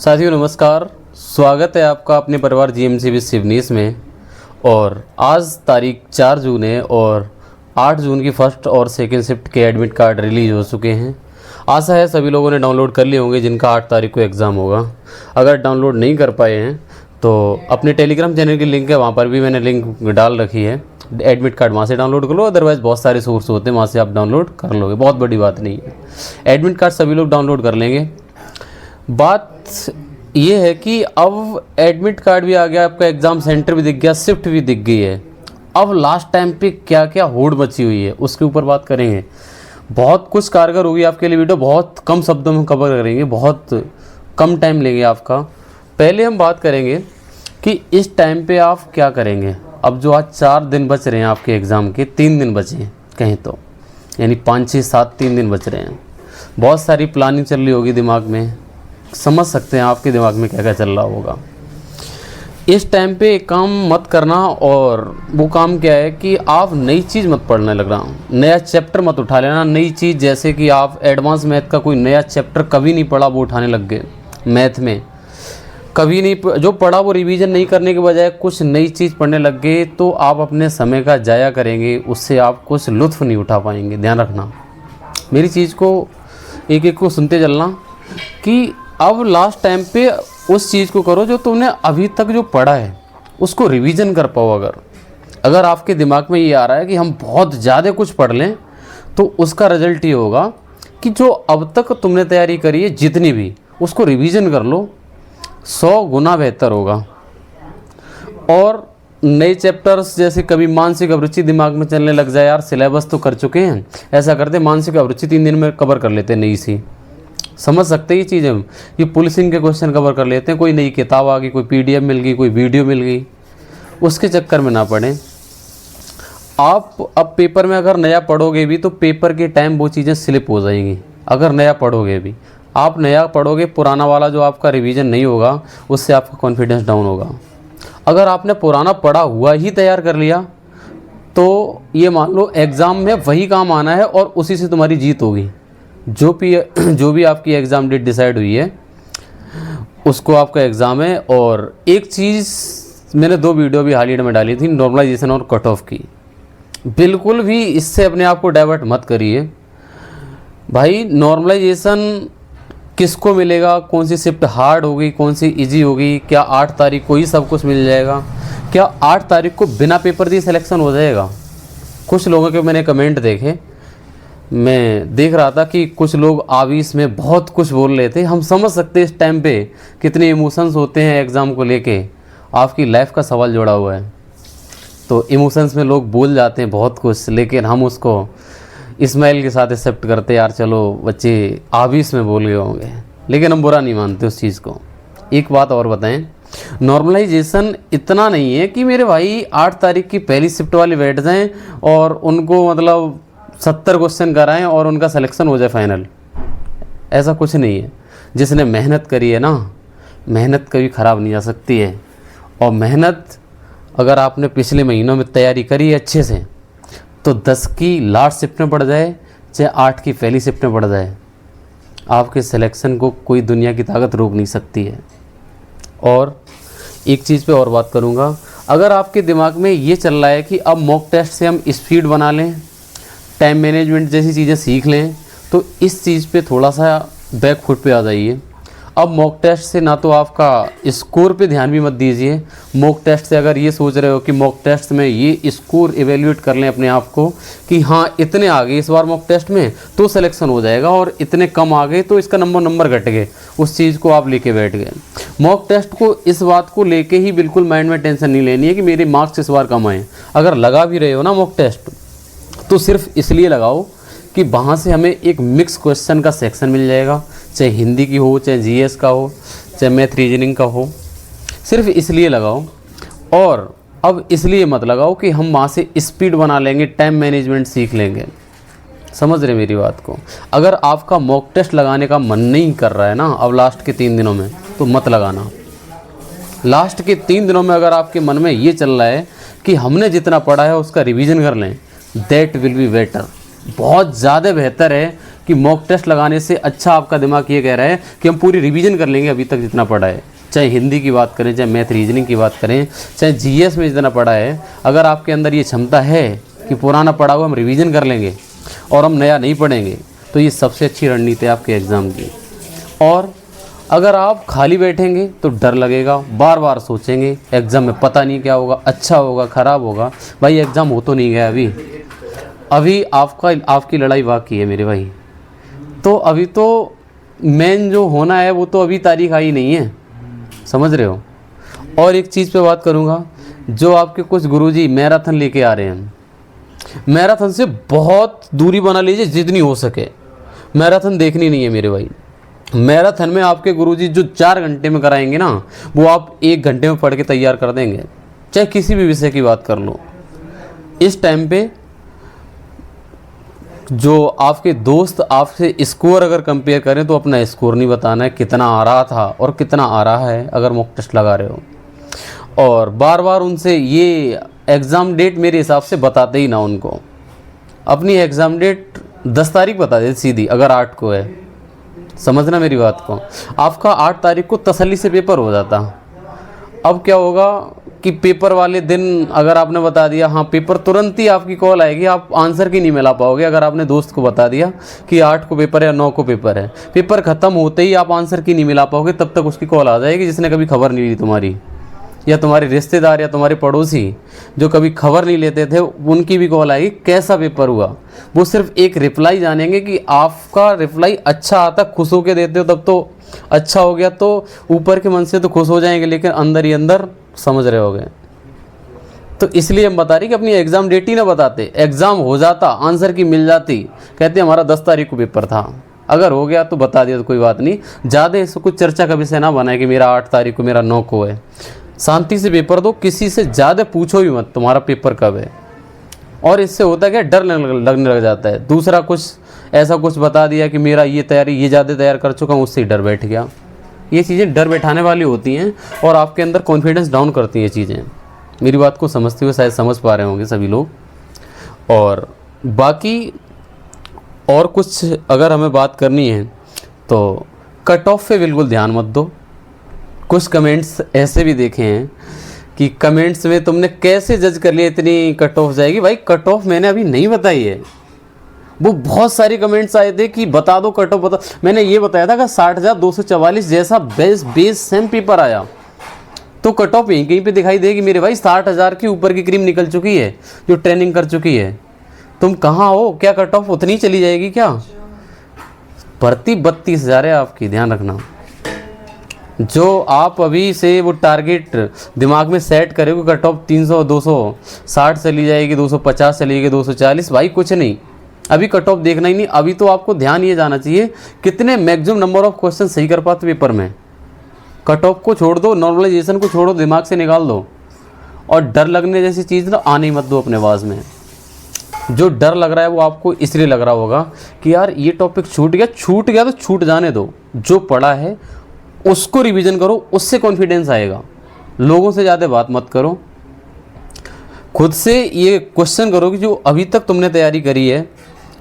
साथियों नमस्कार, स्वागत है आपका अपने परिवार जीएमसीबी सिवनीस में। और आज तारीख 4 जून है और 8 जून की फर्स्ट और सेकेंड शिफ्ट के एडमिट कार्ड रिलीज़ हो चुके हैं। आशा है सभी लोगों ने डाउनलोड कर लिए होंगे जिनका 8 तारीख को एग्ज़ाम होगा। अगर डाउनलोड नहीं कर पाए हैं तो अपने टेलीग्राम चैनल की लिंक है, वहाँ पर भी मैंने लिंक डाल रखी है। एडमिट कार्ड वहाँ से डाउनलोड कर लो, अदरवाइज़ बहुत सारे सोर्स होते हैं, वहाँ से आप डाउनलोड कर लोगे, बहुत बड़ी बात नहीं है। एडमिट कार्ड सभी लोग डाउनलोड कर लेंगे। बात ये है कि अब एडमिट कार्ड भी आ गया, आपका एग्ज़ाम सेंटर भी दिख गया, शिफ्ट भी दिख गई है। अब लास्ट टाइम पे क्या क्या होड़ मची हुई है उसके ऊपर बात करेंगे। बहुत कुछ कारगर होगी आपके लिए वीडियो, बहुत कम शब्दों में कवर करेंगे, बहुत कम टाइम लेंगे आपका। पहले हम बात करेंगे कि इस टाइम पे आप क्या करेंगे। अब जो आज 4 दिन बच रहे हैं आपके एग्ज़ाम के, 3 दिन बचे हैं कहें तो, यानी 5, 6, 7 3 दिन बच रहे हैं। बहुत सारी प्लानिंग चल रही होगी दिमाग में, समझ सकते हैं आपके दिमाग में क्या क्या चल रहा होगा। इस टाइम पे एक काम मत करना, और वो काम क्या है कि आप नई चीज़ मत पढ़ने लगना, नया चैप्टर मत उठा लेना। नई चीज़ जैसे कि आप एडवांस मैथ का कोई नया चैप्टर कभी नहीं पढ़ा वो उठाने लग गए। मैथ में कभी नहीं जो पढ़ा वो रिवीजन नहीं करने के बजाय कुछ नई चीज़ पढ़ने लग गए तो आप अपने समय का जाया करेंगे, उससे आप कुछ लुत्फ़ नहीं उठा पाएंगे। ध्यान रखना, मेरी चीज़ को एक एक को सुनते चलना कि अब लास्ट टाइम पे उस चीज़ को करो जो तुमने अभी तक जो पढ़ा है उसको रिवीजन कर पाओ। अगर आपके दिमाग में ये आ रहा है कि हम बहुत ज़्यादा कुछ पढ़ लें तो उसका रिजल्ट ये होगा कि जो अब तक तुमने तैयारी करी है जितनी भी, उसको रिवीजन कर लो, 100 गुना बेहतर होगा। और नए चैप्टर्स जैसे कभी मानसिक अभिरुचि दिमाग में चलने लग जाए, यार सिलेबस तो कर चुके हैं, ऐसा करते मानसिक अभिरुचि 3 दिन में कवर कर लेते हैं, नई सी समझ सकते ये चीज़ें। ये पुलिसिंग के क्वेश्चन कवर कर लेते हैं, कोई नई किताब आ गई, कोई पीडीएफ मिल गई, कोई वीडियो मिल गई, उसके चक्कर में ना पड़ें आप। अब पेपर में अगर नया पढ़ोगे भी तो पेपर के टाइम वो चीज़ें स्लिप हो जाएंगी। अगर नया पढ़ोगे भी, आप नया पढ़ोगे, पुराना वाला जो आपका रिवीजन नहीं होगा उससे आपका कॉन्फिडेंस डाउन होगा। अगर आपने पुराना पढ़ा हुआ ही तैयार कर लिया तो ये मान लो एग्ज़ाम में वही काम आना है और उसी से तुम्हारी जीत होगी। जो भी आपकी एग्ज़ाम डेट डिसाइड हुई है उसको आपका एग्ज़ाम है। और एक चीज़ मैंने 2 वीडियो भी हाल ही में डाली थी, नॉर्मलाइजेशन और कट ऑफ की। बिल्कुल भी इससे अपने आप को डाइवर्ट मत करिए भाई। नॉर्मलाइजेशन किसको मिलेगा, कौन सी शिफ्ट हार्ड होगी, कौन सी इजी होगी, क्या 8 तारीख को ही सब कुछ मिल जाएगा, क्या 8 तारीख को बिना पेपर दिए सिलेक्शन हो जाएगा। कुछ लोगों के मैंने कमेंट देखे, मैं देख रहा था कि कुछ लोग आवेश में बहुत कुछ बोल रहे थे। हम समझ सकते इस टाइम पे कितने इमोशंस होते हैं एग्ज़ाम को लेके, आपकी लाइफ का सवाल जुड़ा हुआ है तो इमोशंस में लोग बोल जाते हैं बहुत कुछ, लेकिन हम उसको स्माइल के साथ एक्सेप्ट करते, यार चलो बच्चे आवेश में बोल गए होंगे, लेकिन हम बुरा नहीं मानते उस चीज़ को। एक बात और बताएं, नॉर्मलाइजेशन इतना नहीं है कि मेरे भाई 8 तारीख की पहली शिफ्ट वाले बैठ जाएं और उनको मतलब 70 क्वेश्चन कराएं और उनका सिलेक्शन हो जाए फाइनल। ऐसा कुछ नहीं है। जिसने मेहनत करी है ना, मेहनत कभी ख़राब नहीं जा सकती है। और मेहनत अगर आपने पिछले महीनों में तैयारी करी है अच्छे से तो 10 की लास्ट शिफ्ट में पड़ जाए चाहे 8 की पहली शिफ्ट में पड़ जाए, आपके सिलेक्शन को कोई दुनिया की ताकत रोक नहीं सकती है। और एक चीज़ पे और बात करूँगा, अगर आपके दिमाग में ये चल रहा है कि अब मॉक टेस्ट से हम स्पीड बना लें, टाइम मैनेजमेंट जैसी चीज़ें सीख लें, तो इस चीज़ पे थोड़ा सा बैक फुट पे आ जाइए। अब मॉक टेस्ट से ना तो आपका स्कोर पे ध्यान भी मत दीजिए। मॉक टेस्ट से अगर ये सोच रहे हो कि मॉक टेस्ट में ये स्कोर इवेल्यूएट कर लें अपने आप को कि हाँ इतने आ गए इस बार मॉक टेस्ट में तो सिलेक्शन हो जाएगा, और इतने कम आ गए तो इसका नंबर घट गए, उस चीज़ को आप लेके बैठ गए। मॉक टेस्ट को इस बात को लेके ही बिल्कुल माइंड में टेंशन नहीं लेनी है कि मेरे मार्क्स इस बार कम आए। अगर लगा भी रहे हो ना मॉक टेस्ट तो सिर्फ इसलिए लगाओ कि वहाँ से हमें एक मिक्स क्वेश्चन का सेक्शन मिल जाएगा, चाहे हिंदी की हो, चाहे जीएस का हो, चाहे मैथ रीजनिंग का हो, सिर्फ इसलिए लगाओ। और अब इसलिए मत लगाओ कि हम वहाँ से स्पीड बना लेंगे, टाइम मैनेजमेंट सीख लेंगे। समझ रहे मेरी बात को। अगर आपका मॉक टेस्ट लगाने का मन नहीं कर रहा है ना अब लास्ट के 3 दिनों में तो मत लगाना। लास्ट के 3 दिनों में अगर आपके मन में ये चल रहा है कि हमने जितना पढ़ा है उसका रिवीजन कर लें, दैट विल बी बेटर। बहुत ज़्यादा बेहतर है कि कि मॉक टेस्ट लगाने से अच्छा आपका दिमाग ये कह रहा है कि हम पूरी रिवीजन कर लेंगे अभी तक जितना पढ़ा है, चाहे हिंदी की बात करें, चाहे मैथ रीजनिंग की बात करें, चाहे जीएस में जितना पढ़ा है। अगर आपके अंदर ये क्षमता है कि पुराना पढ़ा हुआ हम रिवीजन कर लेंगे और हम नया नहीं पढ़ेंगे, तो ये सबसे अच्छी रणनीति है आपके एग्ज़ाम की। और अगर आप खाली बैठेंगे तो डर लगेगा, बार बार सोचेंगे एग्ज़ाम में पता नहीं क्या होगा, अच्छा होगा ख़राब होगा। भाई एग्ज़ाम हो तो नहीं गया अभी आपकी लड़ाई बाकी है मेरे भाई। तो अभी तो मेन जो होना है वो तो अभी तारीख आई नहीं है, समझ रहे हो। और एक चीज़ पे बात करूँगा, जो आपके कुछ गुरुजी मैराथन लेके आ रहे हैं, मैराथन से बहुत दूरी बना लीजिए जितनी हो सके। मैराथन देखनी नहीं है मेरे भाई। मैराथन में आपके गुरुजी जो 4 घंटे में कराएंगे ना, वो आप 1 घंटे में पढ़ के तैयार कर देंगे, चाहे किसी भी विषय की बात कर लो। इस टाइम पे जो आपके दोस्त आपसे स्कोर अगर कंपेयर करें तो अपना स्कोर नहीं बताना है कितना आ रहा था और कितना आ रहा है अगर मॉक टेस्ट लगा रहे हो। और बार बार उनसे ये एग्ज़ाम डेट मेरे हिसाब से बताते ही ना उनको। अपनी एग्ज़ाम डेट 10 तारीख बता दे सीधी, अगर 8 को है, समझना मेरी बात को। आपका 8 तारीख को तसल्ली से पेपर हो जाता। अब क्या होगा कि पेपर वाले दिन अगर आपने बता दिया, हाँ पेपर, तुरंत ही आपकी कॉल आएगी, आप आंसर की नहीं मिला पाओगे। अगर आपने दोस्त को बता दिया कि 8 को पेपर है या 9 को पेपर है, पेपर ख़त्म होते ही आप आंसर की नहीं मिला पाओगे, तब तक उसकी कॉल आ जाएगी जिसने कभी खबर नहीं ली तुम्हारी, या तुम्हारे रिश्तेदार या तुम्हारे पड़ोसी जो कभी खबर नहीं लेते थे, उनकी भी कॉल आएगी कैसा पेपर हुआ। वो सिर्फ एक रिप्लाई जानेंगे कि आपका रिप्लाई अच्छा आता, खुश होकर देते हो तब तो अच्छा हो गया, तो ऊपर के मन से तो खुश हो जाएंगे, लेकिन अंदर ही अंदर समझ रहे होगे। तो इसलिए हम बता रहे कि अपनी एग्ज़ाम डेट ही ना बताते, एग्ज़ाम हो जाता, आंसर की मिल जाती, कहते हमारा 10 तारीख को पेपर था, अगर हो गया तो बता दिया तो कोई बात नहीं। ज़्यादा इसको कुछ चर्चा का विषय ना बनाए कि मेरा 8 तारीख को, मेरा 9 को है। शांति से पेपर दो, किसी से ज़्यादा पूछो भी मत तुम्हारा पेपर कब है। और इससे होता है क्या, डर लगने लग जाता है। दूसरा कुछ ऐसा कुछ बता दिया कि मेरा ये तैयारी, ये ज़्यादा तैयार कर चुका हूँ, उससे ही डर बैठ गया। ये चीज़ें डर बैठाने वाली होती हैं और आपके अंदर कॉन्फिडेंस डाउन करती हैं ये चीज़ें। मेरी बात को समझते हुए शायद समझ पा रहे होंगे सभी लोग। और बाकी और कुछ अगर हमें बात करनी है तो कट ऑफ पे बिल्कुल ध्यान मत दो। कुछ कमेंट्स ऐसे भी देखे हैं कि कमेंट्स में तुमने कैसे जज कर लिया इतनी कट ऑफ जाएगी। भाई कट ऑफ मैंने अभी नहीं बताई है। वो बहुत सारे कमेंट्स आए थे कि बता दो कट ऑफ बता। मैंने ये बताया था कि 60,244 जैसा बेस सेम पेपर आया तो कट ऑफ यहीं कहीं पे दिखाई देगी मेरे भाई। 60,000 के ऊपर की क्रीम निकल चुकी है जो ट्रेनिंग कर चुकी है। तुम कहाँ हो, क्या कट ऑफ उतनी चली जाएगी क्या? भर्ती 32,000 है आपकी, ध्यान रखना। जो आप अभी से वो टारगेट दिमाग में सेट करेंगे कट ऑफ 300 260 चली जाएगी, 250 चली जाएगी, 240, भाई कुछ नहीं। अभी कट ऑफ देखना ही नहीं। अभी तो आपको ध्यान ये जाना चाहिए कितने मैक्सिमम नंबर ऑफ क्वेश्चन सही कर पाते पेपर में। कट ऑफ को छोड़ दो, नॉर्मलाइजेशन को छोड़ो, दिमाग से निकाल दो। और डर लगने जैसी चीज़ ना आने ही मत दो अपने आवाज़ में। जो डर लग रहा है वो आपको इसलिए लग रहा होगा कि यार ये टॉपिक छूट गया तो छूट जाने दो। जो पढ़ा है उसको रिवीजन करो, उससे कॉन्फिडेंस आएगा। लोगों से ज़्यादा बात मत करो। खुद से ये क्वेश्चन करो कि जो अभी तक तुमने तैयारी करी है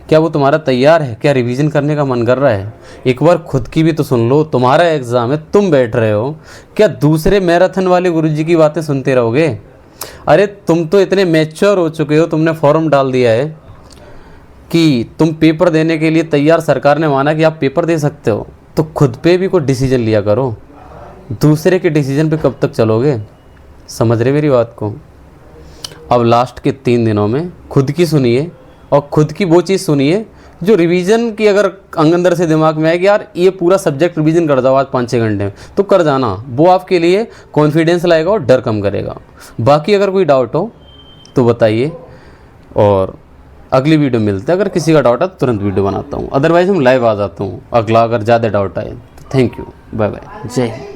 क्या वो तुम्हारा तैयार है, क्या रिवीजन करने का मन कर रहा है। एक बार खुद की भी तो सुन लो। तुम्हारा एग्ज़ाम है, तुम बैठ रहे हो, क्या दूसरे मैराथन वाले गुरुजी की बातें सुनते रहोगे? अरे तुम तो इतने मैच्योर हो चुके हो, तुमने फॉर्म डाल दिया है कि तुम पेपर देने के लिए तैयार, सरकार ने माना कि आप पेपर दे सकते हो, तो खुद पे भी कोई डिसीजन लिया करो। दूसरे के डिसीजन पे कब तक चलोगे? समझ रहे मेरी बात को? अब लास्ट के 3 दिनों में खुद की सुनिए और खुद की वो चीज़ सुनिए जो रिवीजन की अगर अंदर से दिमाग में आए कि यार ये पूरा सब्जेक्ट रिवीजन कर जाओ आज 5-6 घंटे में, तो कर जाना। वो आपके लिए कॉन्फिडेंस लाएगा और डर कम करेगा। बाकी अगर कोई डाउट हो तो बताइए और अगली वीडियो मिलते हैं। अगर किसी का डाउट है तो तुरंत वीडियो बनाता हूँ, अदरवाइज़ हम लाइव आ जाता हूँ अगला अगर ज़्यादा डाउट आए। थैंक यू, बाय बाय, जय हिंद।